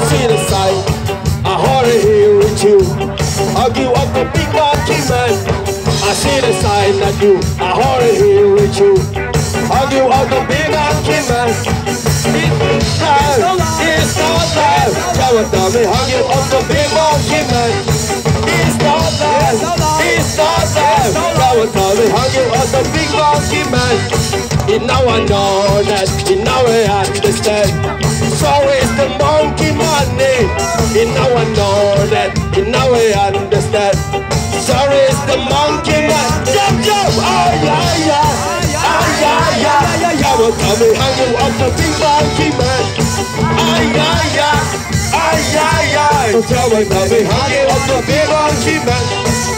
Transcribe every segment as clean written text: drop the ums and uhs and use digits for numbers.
see the sign, I hardly here with you. Argue up the big marquee man. I see the sign that you, I hardly here with you. Argue up the big marquee man. It's not life. Come on, tell me, argue up the big marquee man. It's not life. It's not life. Come on, tell me, argue up the big marquee man. And now I know that, and now I understand. So is the monkey money. And now I know that, and now I understand. So is the monkey man. Jump, jump, ah yeah, yeah, ah yeah, yeah. Come on, tell me how you up the big monkey man. Ah yeah, yeah, ah yeah, yeah. So tell me how you up the big monkey man.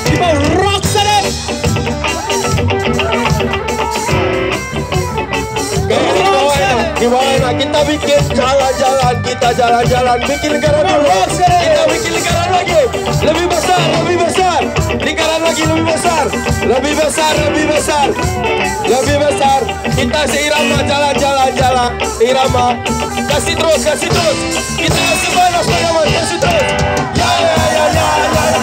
People rock it. Gimana kita bikin jalan-jalan, kita jalan-jalan bikin lingkaran dulu. Kita bikin lingkaran lagi, lebih besar, lebih besar. Lingkaran lagi lebih besar, lebih besar, lebih besar, lebih besar. Kita seirama jalan-jalan, jalan irama. Kasih terus, kasih terus. Kita kasih panas, teman-teman, kasih terus. Ya ya ya ya ya ya.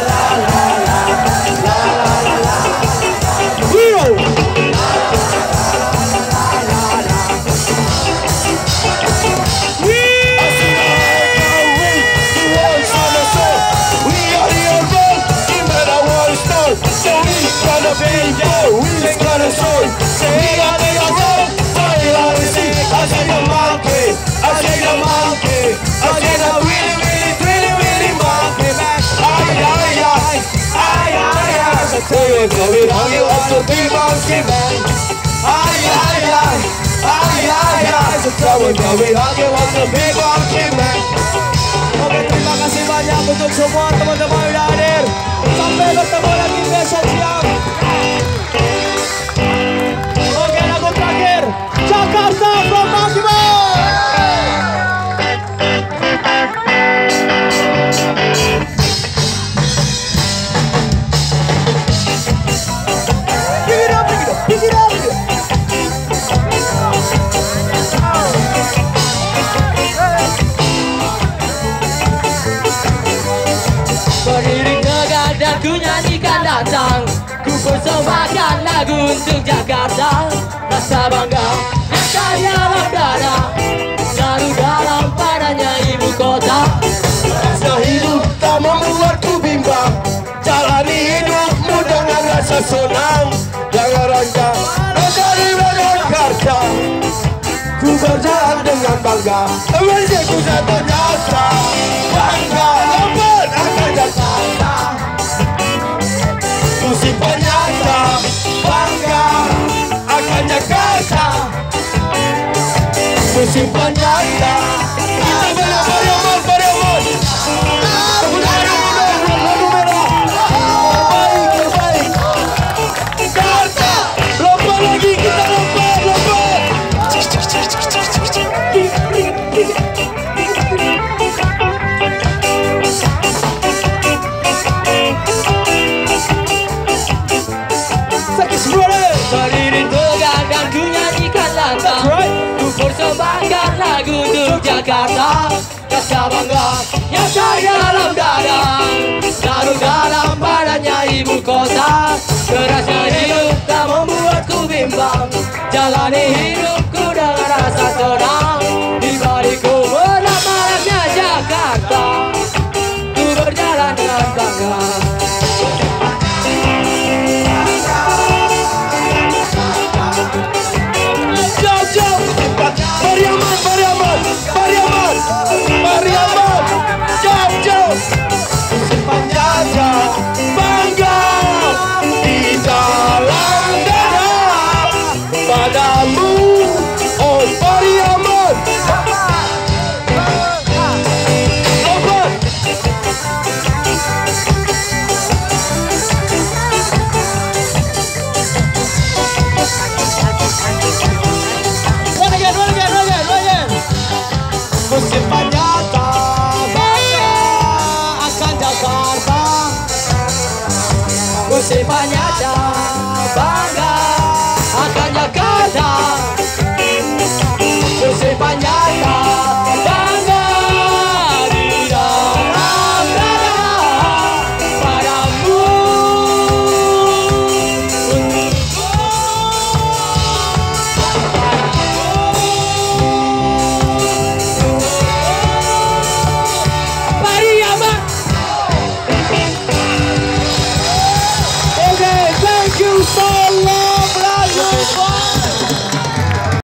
Oke, terima kasih banyak untuk semua teman-teman yang sudah hadir. Sampai bertemu lagi besok siang. Oke, lagu terakhir Jakarta from Monkey Man. Berdiri tegak dan ku nyanyikan datang. Ku persembahkan lagu untuk Jakarta. Rasa bangga nyata dalam dada, selalu dalam padanya ibu kota. Rasa hidup tak membuatku bimbang. Jalani hidupmu dengan rasa senang. Jangan rancang dari Jakarta. Ku berjalan dengan bangga. Wajah ku jatuh nyata. Bangga lambat akan Jakarta. Ku simpan nyata. Bangga akan Jakarta. Ku simpan nyata. Kita berjalan berjalan. Berdiri tegak dan ku nyanyikan lantang. Ku persembahkan lagu untuk Jakarta. Rasa bangga nyata dalam dada, selalu dalam badannya ibu kota. Kerasnya hidup tak membuatku bimbang. Jalani hidup